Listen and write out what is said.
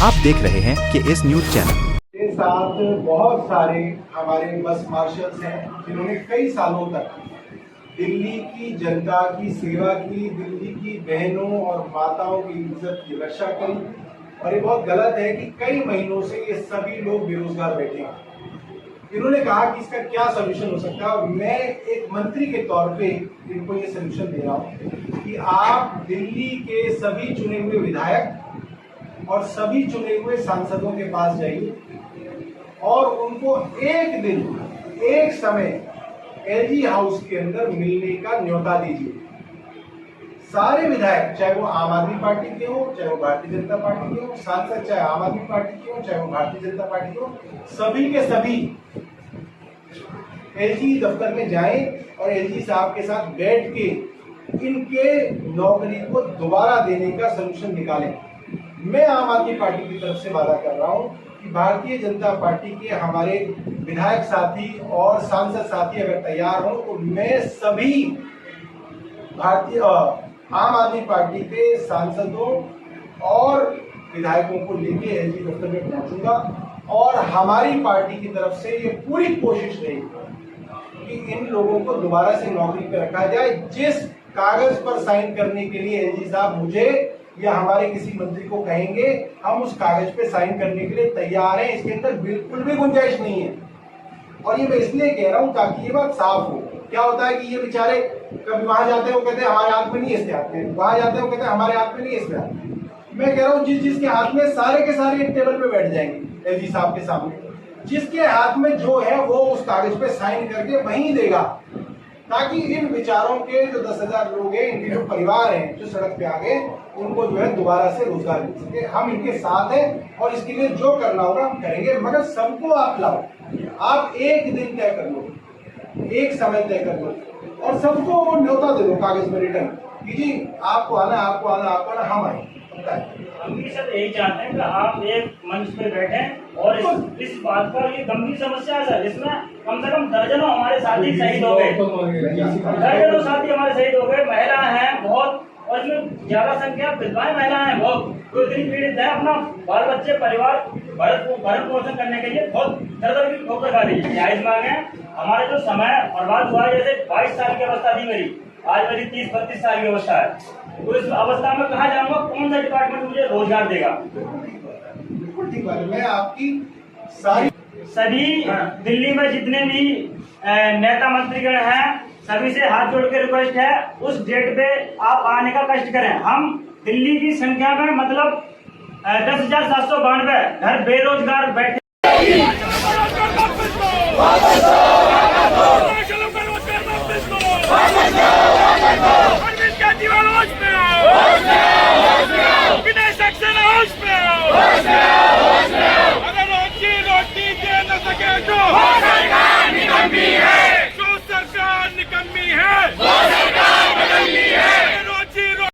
आप देख रहे हैं KS न्यूज चैनल। के साथ बहुत सारे हमारे बस मार्शल्स हैं जिन्होंने कई सालों तक दिल्ली की जनता की सेवा की, दिल्ली की बहनों और माताओं की इज्जत की रक्षा करी। और ये बहुत गलत है कि कई महीनों से ये सभी लोग बेरोजगार बैठे हैं। इन्होंने कहा कि इसका क्या सोल्यूशन हो सकता है, और मैं एक मंत्री के तौर पे इनको ये सोल्यूशन दे रहा हूँ कि आप दिल्ली के सभी चुने हुए विधायक और सभी चुने हुए सांसदों के पास जाइए और उनको एक दिन एक समय एलजी हाउस के अंदर मिलने का न्योता दीजिए। सारे विधायक, चाहे वो आम आदमी पार्टी के हो, चाहे वो भारतीय जनता पार्टी के हो, सांसद चाहे आम आदमी पार्टी के हो, चाहे वो भारतीय जनता पार्टी के हो, सभी के सभी एलजी दफ्तर में जाएं और एलजी साहब के साथ बैठ के इनके नौकरी को दोबारा देने का सलूशन निकालें। मैं आम आदमी पार्टी की तरफ से वादा कर रहा हूं कि भारतीय जनता पार्टी के हमारे विधायक साथी और सांसद साथी अगर तैयार हो तो मैं सभी भारतीय आम आदमी पार्टी के सांसदों और विधायकों को लेके एलजी दफ्तर में पहुंचूंगा और हमारी पार्टी की तरफ से ये पूरी कोशिश रहेगी कि इन लोगों को दोबारा से नौकरी पर रखा जाए। जिस कागज पर साइन करने के लिए एलजी साहब मुझे या हमारे किसी मंत्री को कहेंगे, हम उस कागज पे साइन करने के लिए तैयार हैं। इसके अंदर बिल्कुल भी गुंजाइश नहीं है। और ये मैं इसलिए कह रहा हूं ताकि ये बात साफ हो। क्या होता है कि ये बेचारे कभी वहां जाते हैं वो कहते हैं हमारे हाथ में नहीं इसके हाथ में, वहां जाते हैं वो कहते हैं हमारे हाथ में नहीं इसके हाथ में। मैं कह रहा हूँ जिसके हाथ में, सारे के सारे एक टेबल पे बैठ जाएंगे एलजी साहब के सामने। जिसके हाथ में जो है वो उस कागज पे साइन करके वहीं देगा, ताकि इन विचारों के जो 10,000 लोग हैं, इनके जो परिवार हैं जो सड़क पे आ गए, उनको जो है दोबारा से रोजगार मिल सके। हम इनके साथ हैं और इसके लिए जो करना होगा हम करेंगे। मगर सबको आप लाओ, आप एक दिन तय कर लो, एक समय तय कर लो और सबको वो न्योता दे दो कागज में रिटर्न कि जी आपको आना, आपको आना, आपको आना, हम आए। हम भी सर यही चाहते हैं कि आप एक मंच पे बैठें और इस बात का, ये गंभीर समस्या है सर, इसमें कम से कम दर्जनों हमारे साथी शहीद हो गए, दर्जनों साथी हमारे शहीद हो गए, महिला हैं बहुत, और इसमें ज्यादा संख्या विधवाएं महिलाएं हैं बहुत, जो इतनी पीड़ित है, अपना बाल बच्चे परिवार भरण पोषण करने के लिए बहुत दर्द की ठोकर खा रही है। जायज मांग है। हमारे जो समय बर्बाद हुआ है, जैसे 22 साल की अवस्था थी मेरी, आज मेरी 30-32 साल की अवस्था है, तो इस अवस्था में कहाँ जाऊंगा, कौन सा डिपार्टमेंट मुझे रोजगार देगा? बिल्कुल ठीक बात है। मैं आपकी सभी दिल्ली में जितने भी नेता मंत्रीगण हैं, सभी से हाथ जोड़ के रिक्वेस्ट है, उस डेट पे आप आने का कष्ट करें। हम दिल्ली की संख्या में मतलब 10,792 घर बेरोजगार बैठे।